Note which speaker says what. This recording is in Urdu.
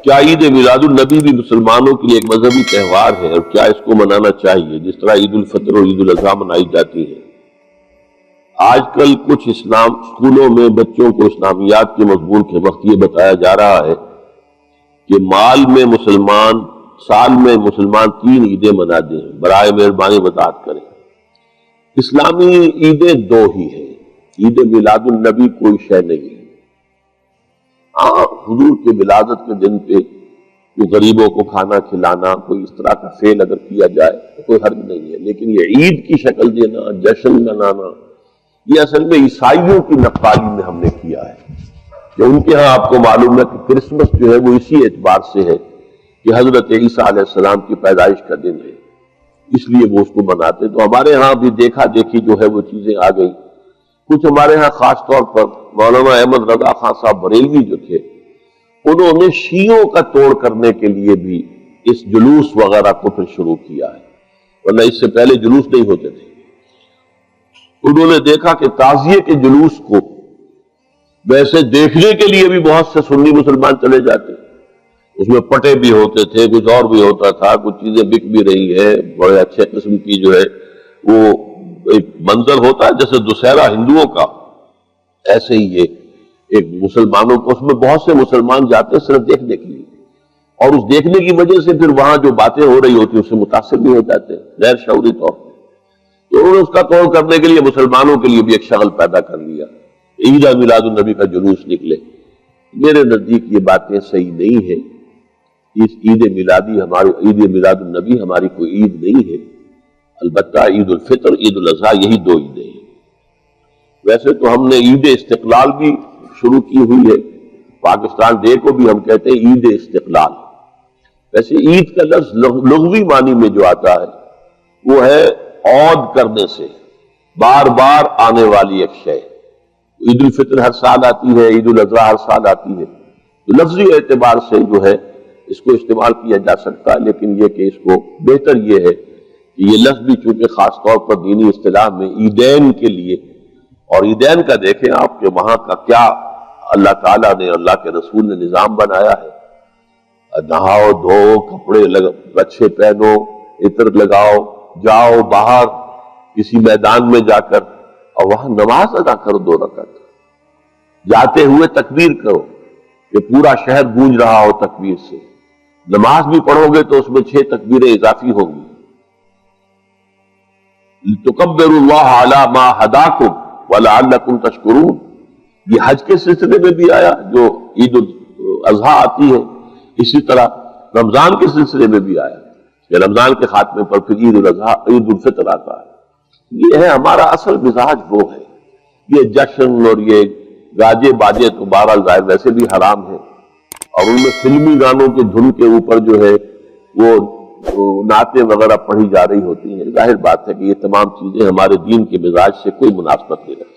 Speaker 1: کیا عید میلاد النبی بھی مسلمانوں کے لیے ایک مذہبی تہوار ہے اور کیا اس کو منانا چاہیے جس طرح عید الفطر اور عید الاضحیٰ منائی جاتی ہے؟ آج کل کچھ اسکولوں میں بچوں کو اسلامیات کے مضمون کے وقت یہ بتایا جا رہا ہے کہ سال میں مسلمان 3 عیدیں مناتے ہیں، برائے مہربانی وضاحت کریں۔ اسلامی عیدیں 2 ہی ہیں، عید میلاد النبی کوئی شے نہیں ہے۔ حضور کے ولادت کے دن پہ کوئی غریبوں کو کھانا کھلانا، کوئی اس طرح کا فعل اگر کیا جائے تو کوئی حرج نہیں ہے، لیکن یہ عید کی شکل دینا، جشن منانا، یہ اصل میں عیسائیوں کی نقالی میں ہم نے کیا ہے کہ ان کے ہاں آپ کو معلوم ہے کہ کرسمس جو ہے وہ اسی اعتبار سے ہے کہ حضرت عیسیٰ علیہ السلام کی پیدائش کا دن ہے، اس لیے وہ اس کو مناتے۔ تو ہمارے ہاں بھی دیکھا دیکھی جو ہے وہ چیزیں آ گئی۔ کچھ ہمارے ہاں خاص طور پر مولانا احمد رضا خان صاحب بریلوی جو تھے، انہوں نے شیعوں کا توڑ کرنے کے لیے بھی اس جلوس وغیرہ کو پھر شروع کیا ہے، ورنہ اس سے پہلے جلوس نہیں ہوتے تھے۔ انہوں نے دیکھا کہ تعزیے کے جلوس کو ویسے دیکھنے کے لیے بھی بہت سے سنی مسلمان چلے جاتے، اس میں پٹے بھی ہوتے تھے، کچھ اور بھی ہوتا تھا، کچھ چیزیں بک بھی رہی ہیں، بڑے اچھے قسم کی جو ہے وہ ایک منظر ہوتا ہے جیسے دسہرہ ہندوؤں کا، ایسے ہی یہ ایک مسلمانوں کو، اس میں بہت سے مسلمان جاتے ہیں صرف دیکھنے کے لیے، اور اس دیکھنے کی وجہ سے پھر وہاں جو باتیں ہو رہی ہوتی ہیں اس سے متاثر بھی ہو جاتے ہیں غیر شعوری طور پر۔ تو انہوں نے اس کا توڑ کرنے کے لیے مسلمانوں کے لیے بھی ایک شغل پیدا کر لیا، عید میلاد النبی کا جلوس نکلے۔ میرے نزدیک یہ باتیں صحیح نہیں ہیں۔ اس عید میلاد النبی ہماری کوئی عید نہیں ہے، البتہ عید الفطر، عید الاضحیٰ، یہی 2 عیدیں ہیں۔ ویسے تو ہم نے عید استقلال بھی شروع کی ہوئی ہے، پاکستان ڈے کو بھی ہم کہتے ہیں عید استقلال۔ ویسے عید کا لفظ لغوی معنی میں جو آتا ہے وہ ہے عود کرنے سے، بار بار آنے والی ایک شے۔ عید الفطر ہر سال آتی ہے، عید الاضحیٰ ہر سال آتی ہے، تو لفظی اعتبار سے جو ہے اس کو استعمال کیا جا سکتا ہے، لیکن یہ کہ اس کو بہتر یہ ہے کہ یہ لفظ بھی چونکہ خاص طور پر دینی اصطلاح میں عیدین کے لیے، اور عیدین کا دیکھیں آپ کہ وہاں کا کیا اللہ تعالیٰ نے، اللہ کے رسول نے نظام بنایا ہے، نہاؤ دھو، کپڑے اچھے پہنو، عطر لگاؤ، جاؤ باہر کسی میدان میں جا کر اور وہاں نماز ادا کرو 2 رکعت، جاتے ہوئے تکبیر کرو کہ پورا شہر گونج رہا ہو تکبیر سے، نماز بھی پڑھو گے تو اس میں 6 تکبیریں اضافی ہوں گی۔ لِتُكَبِّرُوا اللَّهَ عَلَى مَا هَدَاكُمْ وَلَعَلَّكُمْ تَشْكُرُونَ، یہ حج کے سلسلے میں بھی آیا جو عید الاضحیٰ آتی ہے، اسی طرح رمضان کے سلسلے میں بھی آیا کہ رمضان کے خاتمے پر پھر عید الفطر آتا ہے۔ یہ ہے ہمارا اصل مزاج، وہ ہے یہ جشن اور یہ گاجے باجے تو بہرحال ظاہر ویسے بھی حرام ہے، اور ان میں فلمی گانوں کے دھن کے اوپر جو ہے وہ نعتیں وغیرہ پڑھی جا رہی ہوتی ہیں۔ ظاہر بات ہے کہ یہ تمام چیزیں ہمارے دین کے مزاج سے کوئی مناسبت نہیں رکھتی۔